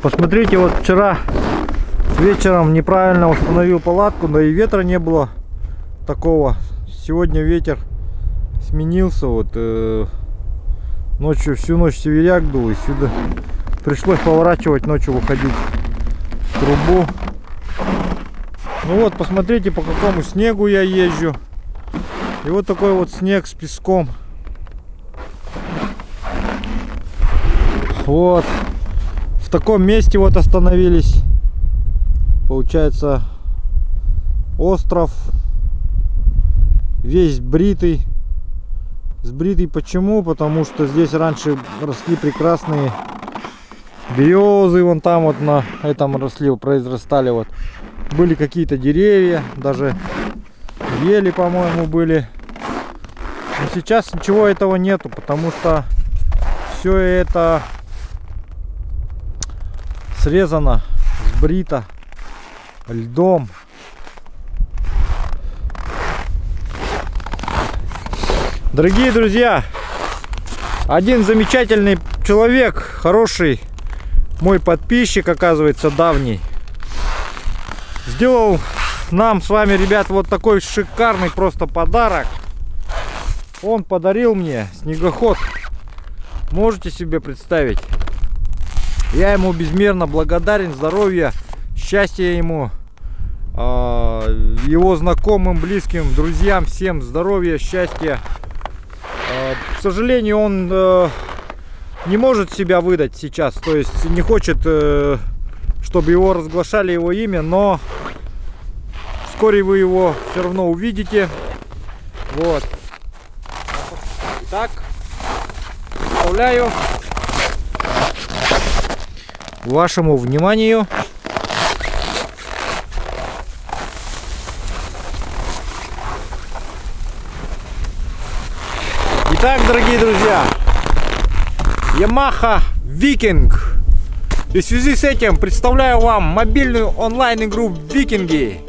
Посмотрите, вот вчера вечером неправильно установил палатку, да и ветра не было такого. Сегодня ветер сменился, вот ночью всю ночь северяк дул, и сюда пришлось поворачивать, ночью выходить в трубу. Ну вот, посмотрите, по какому снегу я езжу. И вот такой вот снег с песком. Вот. В таком месте вот остановились. Получается, остров. Весь бритый. Сбритый почему? Потому что здесь раньше росли прекрасные березы. Вон там вот на этом росли, произрастали вот. Были какие-то деревья, даже ели, по-моему, были. Но сейчас ничего этого нету, потому что все это срезано, сбрито льдом. Дорогие друзья, один замечательный человек, хороший, мой подписчик, оказывается, давний, сделал нам с вами, ребят, вот такой шикарный просто подарок. Он подарил мне снегоход. Можете себе представить? Я ему безмерно благодарен. Здоровья, счастья ему, его знакомым, близким, друзьям, всем здоровья, счастья. К сожалению, он не может себя выдать сейчас, то есть не хочет, чтобы его разглашали, его имя, но вскоре вы его все равно увидите. Вот. Итак, представляю вашему вниманию Итак, дорогие друзья, Yamaha Viking. И в связи с этим представляю вам мобильную онлайн-игру Викинги.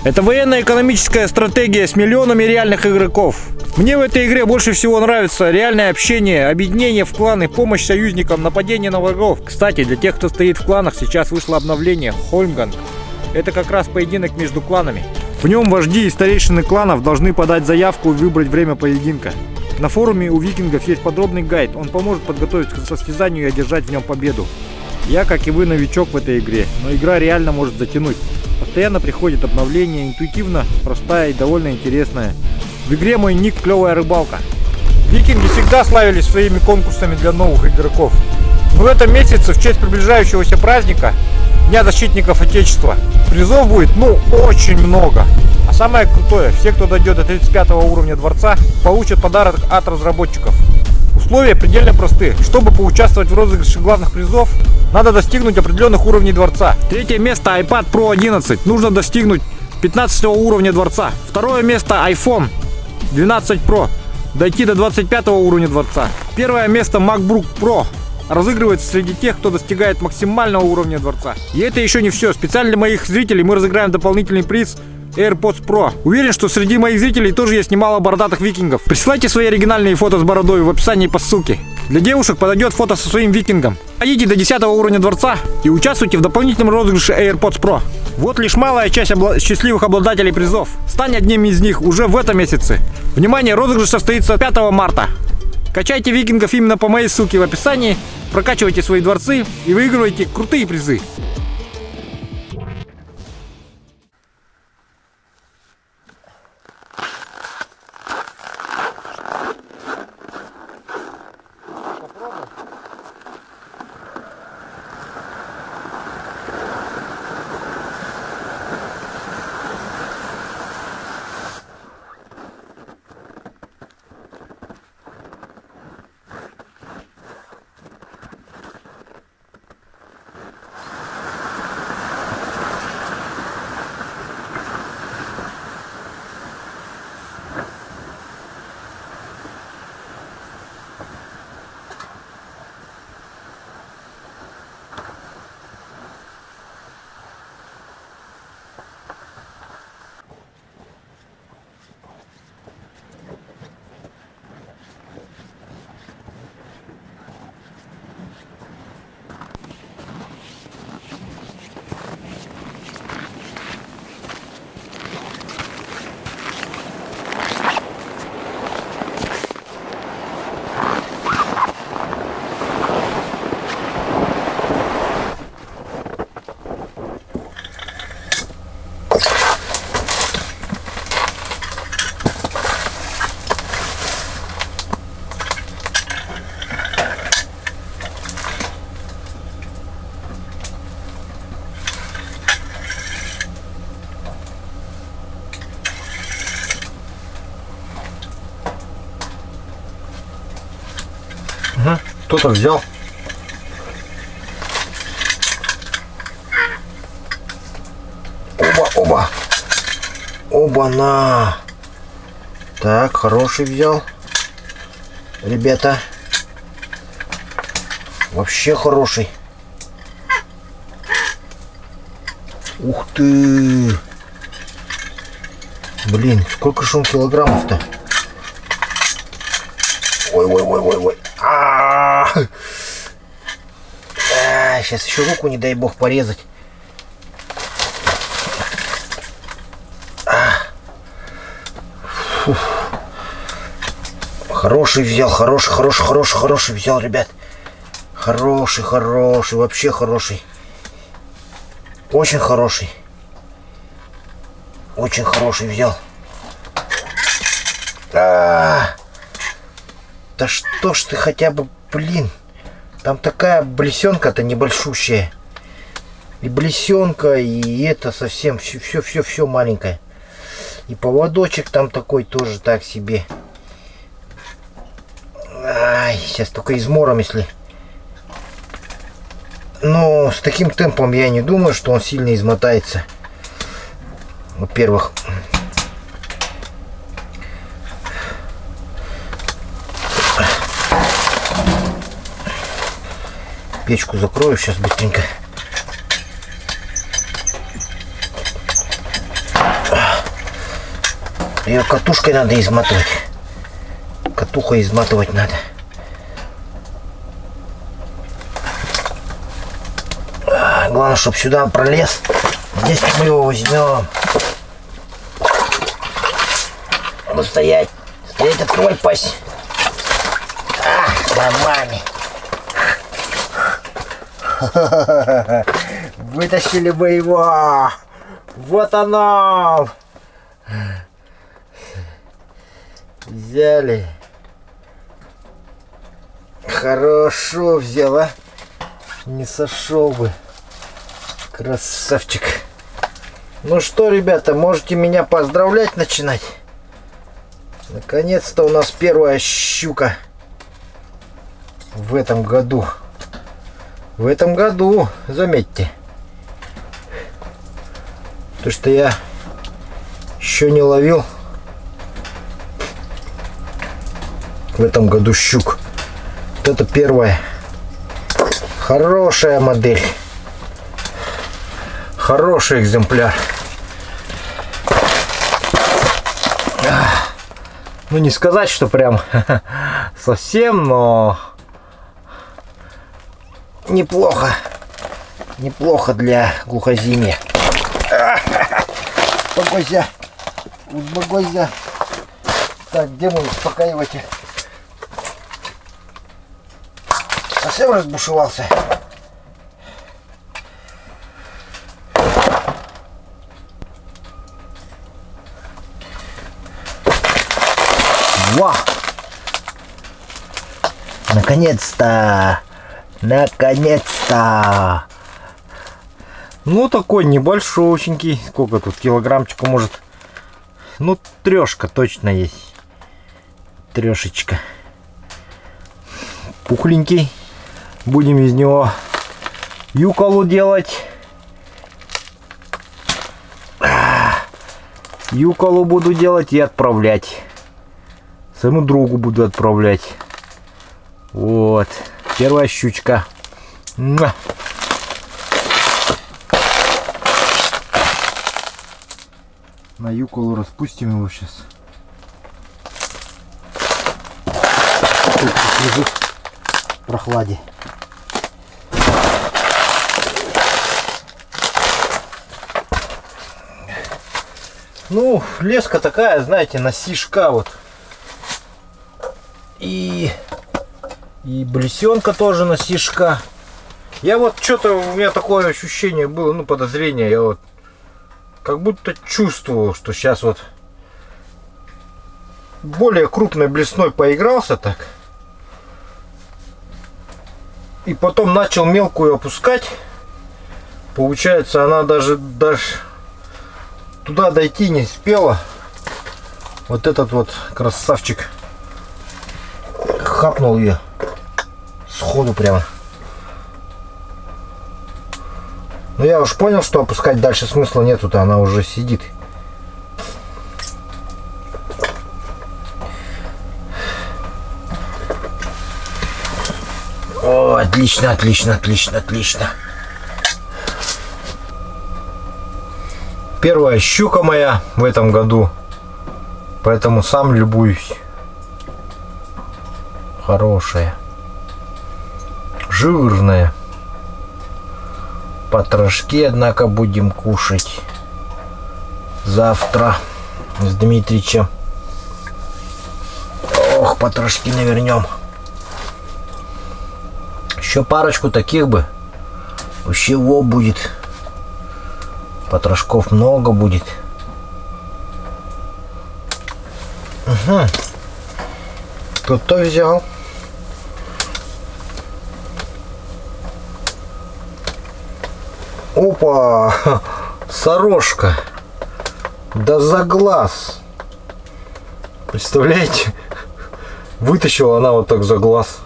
Это военно-экономическая стратегия с миллионами реальных игроков. Мне в этой игре больше всего нравится реальное общение, объединение в кланы, помощь союзникам, нападение на врагов. Кстати, для тех, кто стоит в кланах, сейчас вышло обновление Holmgang. Это как раз поединок между кланами. В нем вожди и старейшины кланов должны подать заявку и выбрать время поединка. На форуме у викингов есть подробный гайд, он поможет подготовиться к состязанию и одержать в нем победу. Я, как и вы, новичок в этой игре, но игра реально может затянуть. Постоянно приходит обновление, интуитивно, простая и довольно интересная. В игре мой ник «Клевая рыбалка». Викинги всегда славились своими конкурсами для новых игроков. Но в этом месяце, в честь приближающегося праздника, Дня защитников Отечества, призов будет, очень много. А самое крутое, все, кто дойдет до 35 уровня дворца, получат подарок от разработчиков. Условия предельно просты. Чтобы поучаствовать в розыгрыше главных призов, надо достигнуть определенных уровней дворца. Третье место iPad Pro 11. Нужно достигнуть 15 уровня дворца. Второе место iPhone 12 Pro. Дойти до 25 уровня дворца. Первое место MacBook Pro. Разыгрывается среди тех, кто достигает максимального уровня дворца. И это еще не все. Специально для моих зрителей мы разыграем дополнительный приз AirPods Pro. Уверен, что среди моих зрителей тоже есть немало бородатых викингов. Присылайте свои оригинальные фото с бородой в описании по ссылке. Для девушек подойдет фото со своим викингом. Дойдите до 10 уровня дворца и участвуйте в дополнительном розыгрыше AirPods Pro. Вот лишь малая часть счастливых обладателей призов. Стань одним из них уже в этом месяце. Внимание, розыгрыш состоится 5 марта. Качайте викингов именно по моей ссылке в описании, прокачивайте свои дворцы и выигрывайте крутые призы. Угу. Кто-то взял. Оба. Оба-на. Так, хороший взял. Ребята. Вообще хороший. Ух ты. Блин, сколько же он килограммов-то? Ой. Сейчас еще руку, не дай бог, порезать. Хороший взял, хороший взял, ребят. Хороший, вообще хороший. Очень хороший взял. Да что ж ты хотя бы, блин. Там такая блесенка-то небольшущая. И блесенка, и это совсем все маленькое. И поводочек там такой тоже так себе. Ай, сейчас только измором, если... Но с таким темпом я не думаю, что он сильно измотается. Во-первых, печку закрою сейчас быстренько. Ее катушкой надо изматывать. Катухой изматывать надо. Главное, чтобы сюда пролез. Здесь мы его возьмем. Ну, стоять, открывай пасть. Нормально. Вытащили мы его. Вот оно. Взяли. Хорошо взяла. Не сошел бы. Красавчик. Ну что, ребята, можете меня поздравлять начинать. Наконец-то у нас первая щука в этом году. В этом году, заметьте. То, что я еще не ловил в этом году щук. Вот это первая. Хорошая модель. Хороший экземпляр. Ну, не сказать, что прям совсем, но неплохо. Неплохо для глухозимья. Успокойся. Так, где мой успокаиватель? Совсем разбушевался. Во! Наконец-то! Наконец-то! Ну, такой небольшущенький. Сколько тут? Килограммчика, может? Ну, трешка точно есть. Трешечка. Пухленький. Будем из него юколу делать. Юколу буду делать и отправлять. Своему другу буду отправлять. Вот. Первая щучка. На юколу распустим его сейчас. Лежит в прохладе. Ну, леска такая, знаете, на сишка вот. И блесенка тоже на сишка. Я вот что-то, у меня такое ощущение было, ну, подозрение, я вот как будто чувствовал, что сейчас вот более крупной блесной поигрался так. И потом начал мелкую опускать. Получается, она даже туда дойти не успела. Вот этот вот красавчик хапнул ее. сходу прямо. Ну я уж понял, что опускать дальше смысла нету-то, она уже сидит. О, отлично, отлично, отлично, отлично. Первая щука моя в этом году, поэтому сам любуюсь. Хорошая, жирная. Потрошки, однако, будем кушать завтра с Дмитричем. Ох, потрошки навернем. Еще парочку таких бы. Вообще во будет. Потрошков много будет. Угу. Кто-то взял. Опа! Сорожка. Да за глаз. Представляете? Вытащила она вот так за глаз.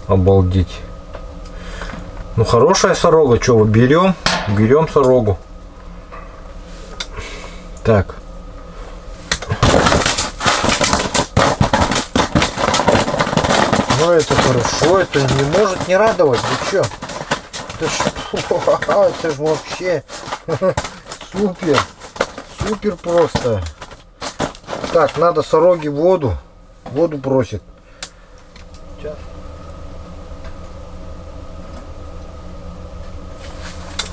Обалдеть. Ну хорошая сорога. Что, берем? Берем сорогу. Так. Ну это хорошо. Это не может не радовать. Вы что? Это ж вообще супер. Супер просто. Так, надо сороги воду. Воду просит.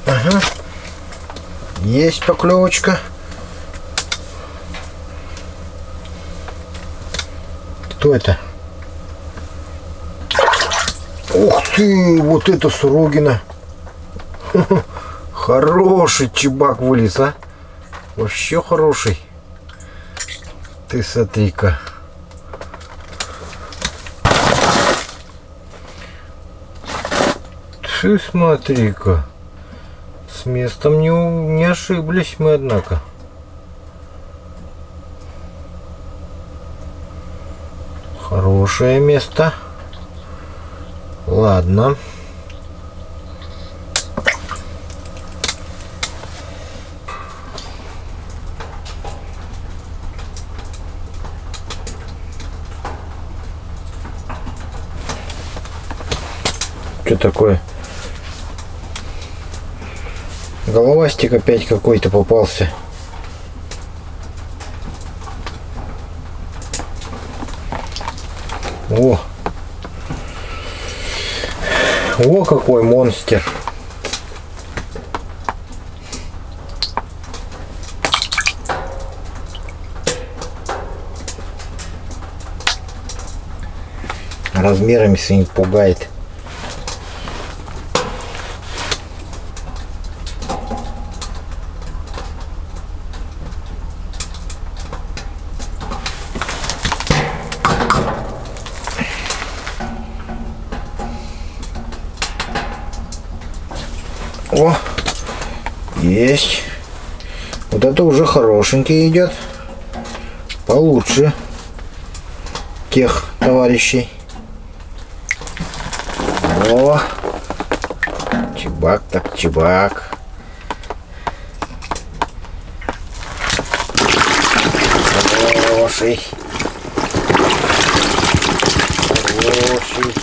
Ага. Есть поклевочка. Кто это? Ух ты, вот это сорогина. Хороший чебак вылез, а? Вообще хороший. Ты смотри-ка. Ты смотри-ка. С местом не ошиблись мы, однако. Хорошее место. Ладно. Что такое? Головастик опять какой-то попался. О! О, какой монстр! Размерами своими пугает. О, есть. Вот это уже хорошенький идет. Получше тех товарищей. О, чебак так чебак. Хороший. Хороший.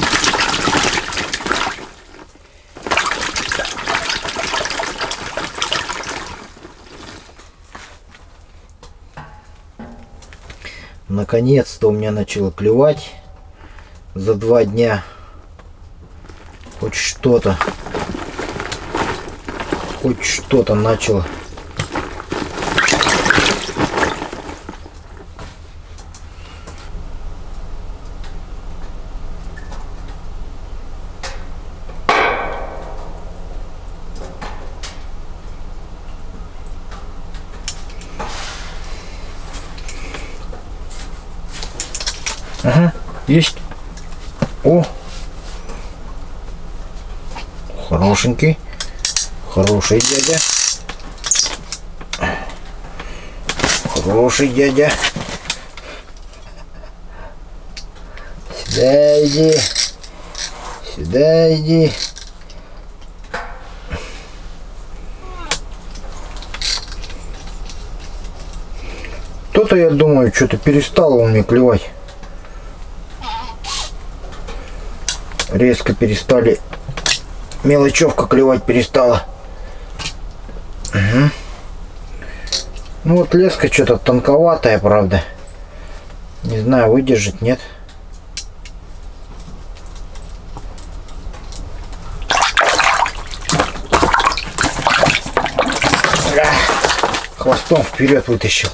Наконец-то у меня начало клевать за 2 дня. Хоть что-то начало. Ага, есть. О, хорошенький, хороший дядя, хороший дядя. Сюда иди. Сюда иди. То-то, я думаю, что-то перестало он мне клевать. Резко перестали. Мелочевка клевать перестала. Угу. Ну вот леска что-то тонковатая, правда. Не знаю, выдержит, нет. Хвостом вперед вытащил.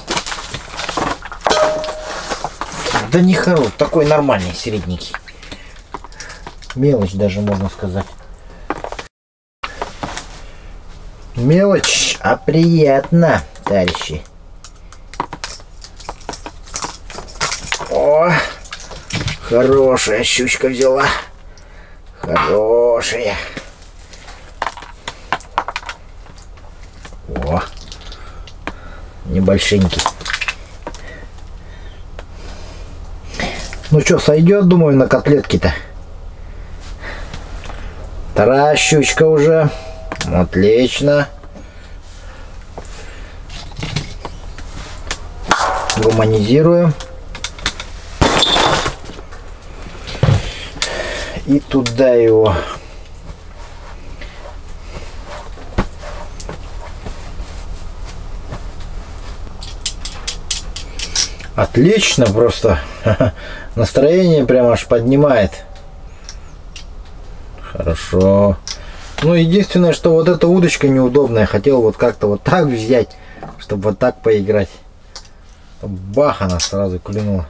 Да не хорош, такой нормальный, средненький. Мелочь даже, можно сказать. Мелочь, а приятно, товарищи. О, хорошая щучка взяла. Хорошая. О, небольшенький. Ну что, сойдет, думаю, на котлетки-то. Вторая щучка уже. Отлично. Гуманизируем. И туда его. Отлично, просто настроение прям аж поднимает. Хорошо. Ну, единственное, что вот эта удочка неудобная. Хотел вот как-то вот так взять, чтобы вот так поиграть. Бах, она сразу клюнула.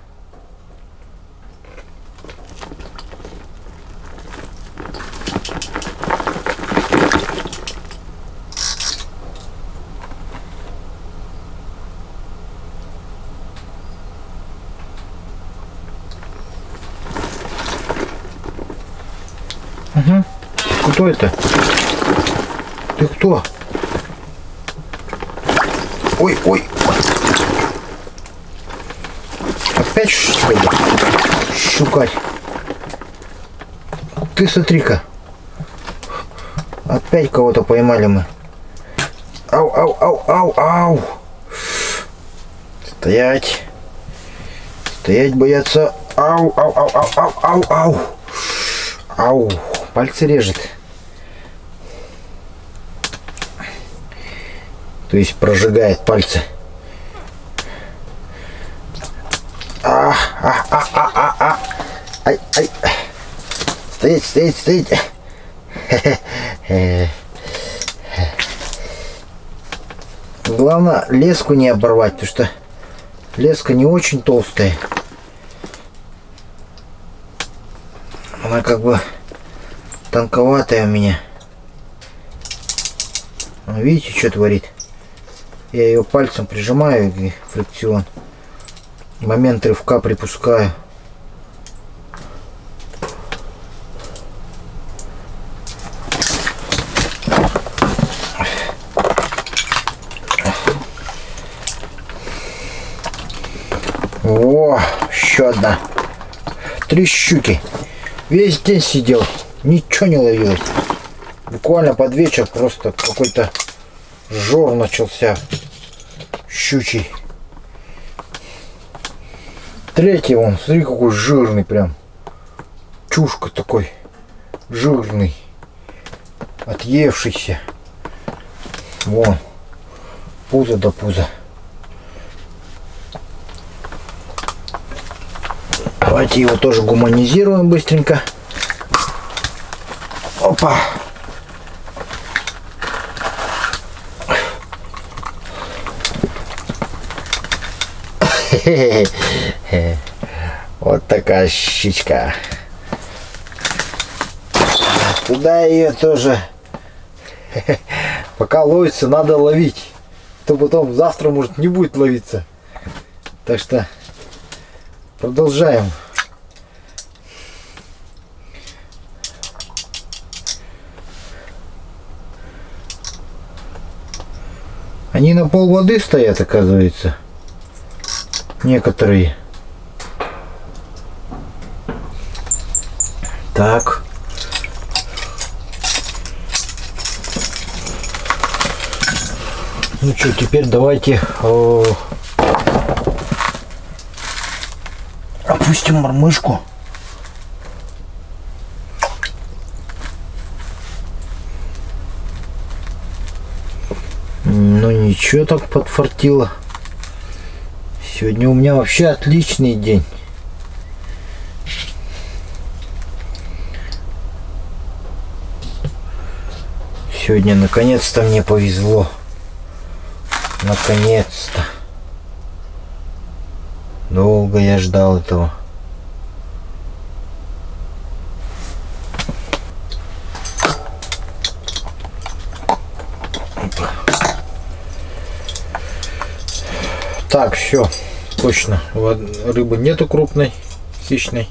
Угу. Кто это? Ты кто? Ой, ой. Опять что ли? Щукарь. Ты смотри-ка. Опять кого-то поймали мы. Ау, ау, ау, ау, ау. Стоять. Стоять, бояться. Ау, ау, ау, ау, ау, ау, ау. Ау. Пальцы режет. То есть прожигает пальцы. Ай, ай. Стоять, стоять, стоять. Главное, леску не оборвать, потому что леска не очень толстая. Она как бы тонковатая у меня. Видите, что творит? Я ее пальцем прижимаю, и фрикцион. Момент рывка припускаю. О, еще одна. 3 щуки. Весь день сидел, ничего не ловилось. Буквально под вечер просто какой-то жор начался щучий. Третий вон, смотри, какой жирный прям. Чушка такой жирный, отъевшийся. Вон, пузо до пуза. Давайте его тоже гуманизируем быстренько. Опа. Вот такая щучка. Туда ее тоже. Пока ловится, надо ловить. То потом завтра может не будет ловиться. Так что продолжаем. Они на пол воды стоят, оказывается. Некоторые. Так. Ну что, теперь давайте опустим мормышку. Ну ничего, так подфартило. Сегодня у меня вообще отличный день. Сегодня наконец-то мне повезло. Наконец-то. Долго я ждал этого. Так, все, точно. Рыбы нету крупной, хищной.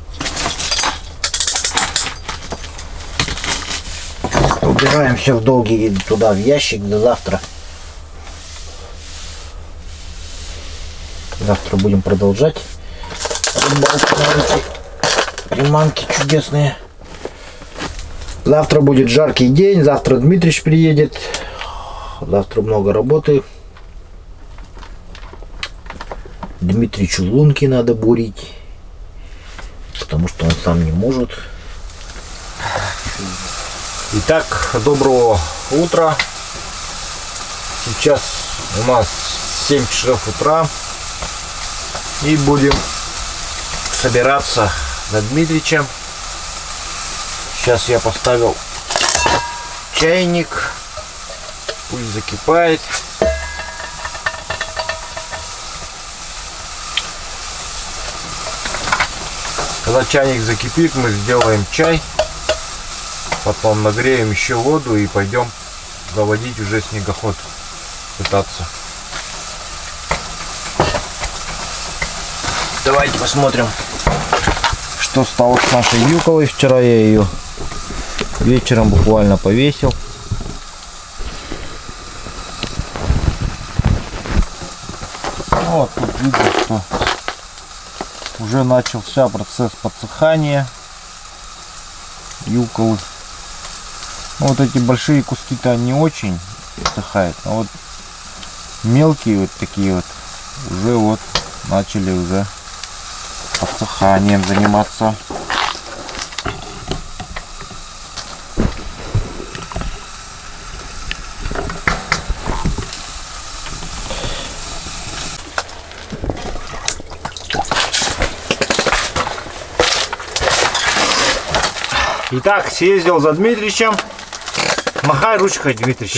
Убираем все в долгий туда, в ящик до завтра. Завтра будем продолжать рыбалку на эти приманки чудесные. Завтра будет жаркий день, завтра Дмитрич приедет. Завтра много работы. Дмитричу лунки надо бурить, потому что он сам не может. Итак, доброго утра. Сейчас у нас 7 часов утра. И будем собираться за Дмитричем. Сейчас я поставил чайник. Пусть закипает. Когда чайник закипит, мы сделаем чай. Потом нагреем еще воду и пойдем заводить уже снегоход. Пытаться. Давайте посмотрим, что стало с нашей юколой. Вчера я ее вечером буквально повесил. Вот тут видно, что уже начался процесс подсыхания юколы. Вот эти большие куски-то не очень подсыхают, а вот мелкие вот такие вот уже вот начали уже подсыханием заниматься. Итак, съездил за Дмитричем. Махай ручкой, Дмитрич.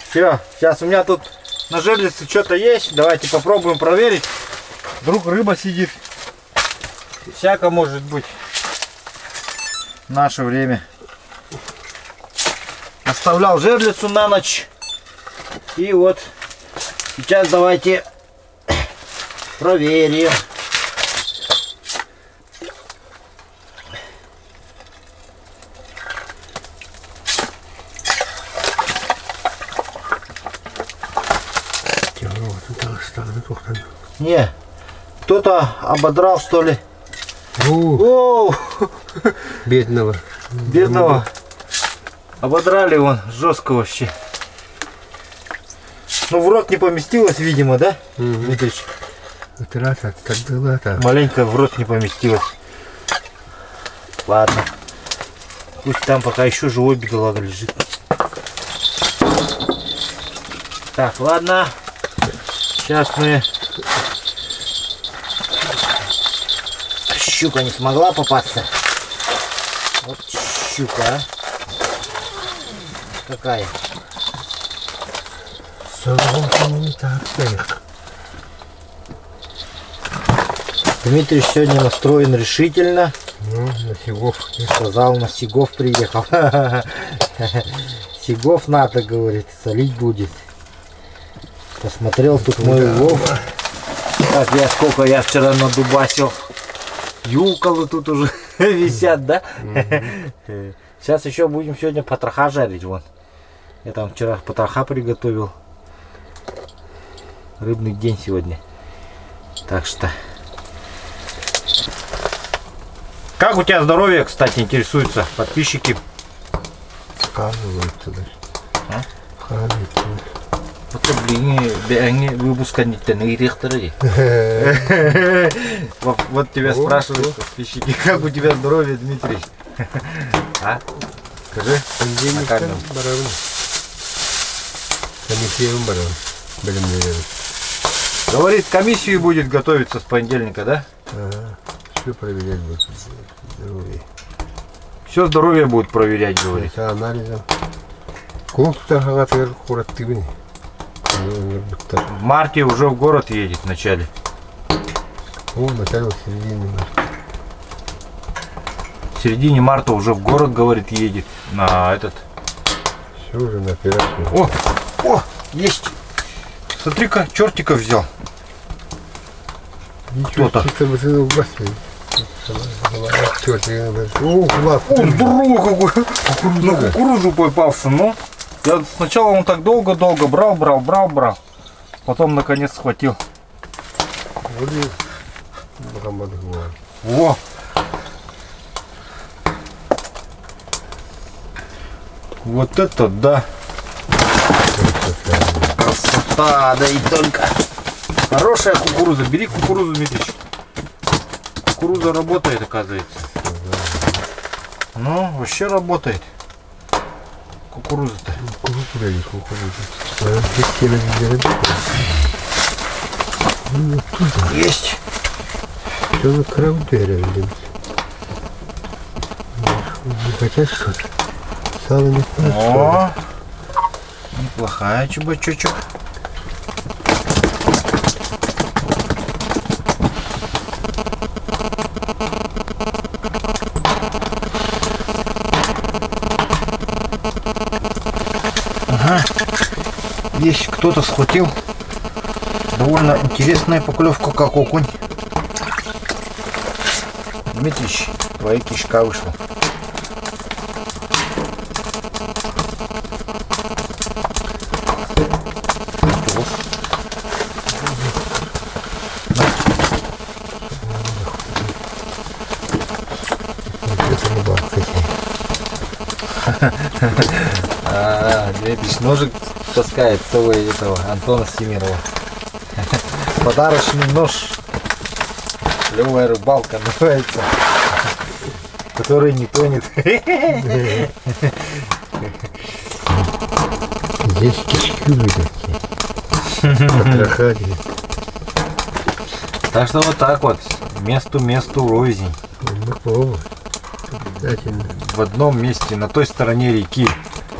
Все, сейчас у меня тут на жерлице что-то есть. Давайте попробуем проверить. Вдруг рыба сидит. Всяко может быть. В наше время. Оставлял жерлицу на ночь. И вот. Сейчас давайте проверим. Не, кто-то ободрал, что ли. О, бедного. Бедного. Ободрали он жестко вообще. Ну в рот не поместилось, видимо, да? Дмитрич? Маленько в рот не поместилось. Ладно. Пусть там пока еще живой бедолага лежит. Так, ладно. Сейчас мы... Щука не смогла попасться. Вот щука, а. Какая? Дмитрий сегодня настроен решительно. Ну, на Сигов. Сказал, на Сигов приехал. Сигов надо, говорит, солить будет. Посмотрел тут мой улов. Так, сколько я вчера надубасил. Юколы тут уже висят, да? Сейчас еще будем сегодня потроха жарить. Вон. Я там вчера потроха приготовил. Рыбный день сегодня. Так что Как у тебя здоровье, кстати, интересуются подписчики? Сказывается даже. А? Сказывается. Вот тебя спрашивают подписчики, как у тебя здоровье, Дмитрий? А? Скажи. Понедельник баран. Комиссия баран. Говорит, комиссию будет готовиться с понедельника, да? Ага. Все проверять будет. Здоровье. Все здоровье будут проверять, говорит. Это анализом. Кунтута куративный. В марте уже в город едет в начале. О, начало середины марта. В середине марта уже в город, говорит, едет на этот. Все уже на операцию. О, есть. Смотри-ка, чертика взял. Кто-то. О, здорово какой. На кукурузу попался, ну. Я сначала он так долго-долго брал. Потом наконец схватил. Во. Вот это да. Красота, да и только. Хорошая кукуруза. Бери кукурузу, Дмитрич. Кукуруза работает, оказывается. Ну, вообще работает. Кукуруза-то. Есть. Что за кравдеры? Не хотят что-то? Сало не хочет. О, неплохая чубачочек. Ага. Есть кто-то схватил. Довольно интересная поклевка, как окунь. Дмитрич, твоя кишка вышла. Дмитрич ножик таскает с собой этого Антона Семирова. Подарочный нож. Клевая рыбалка называется. Который не тонет. Здесь кишки такие. Так что вот так вот. Месту рознь. В одном месте, на той стороне реки,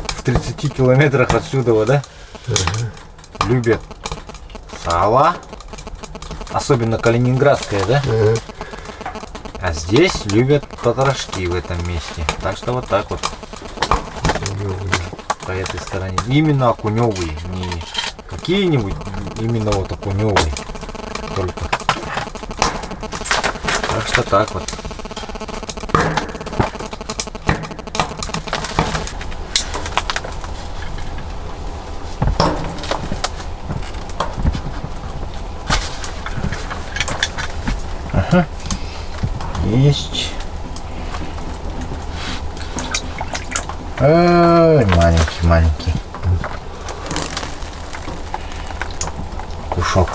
в 30 километрах отсюда, да? Любят сало. Особенно калининградское, да? А здесь любят потрошки в этом месте. Так что вот так вот. По этой стороне. Именно окуневые. Не какие-нибудь, именно вот окуневые. Только. Так что так вот. Ага. Есть. Ой, маленький. Кушок.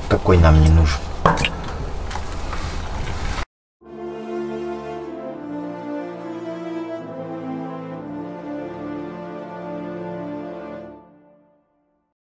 Такой нам не нужен.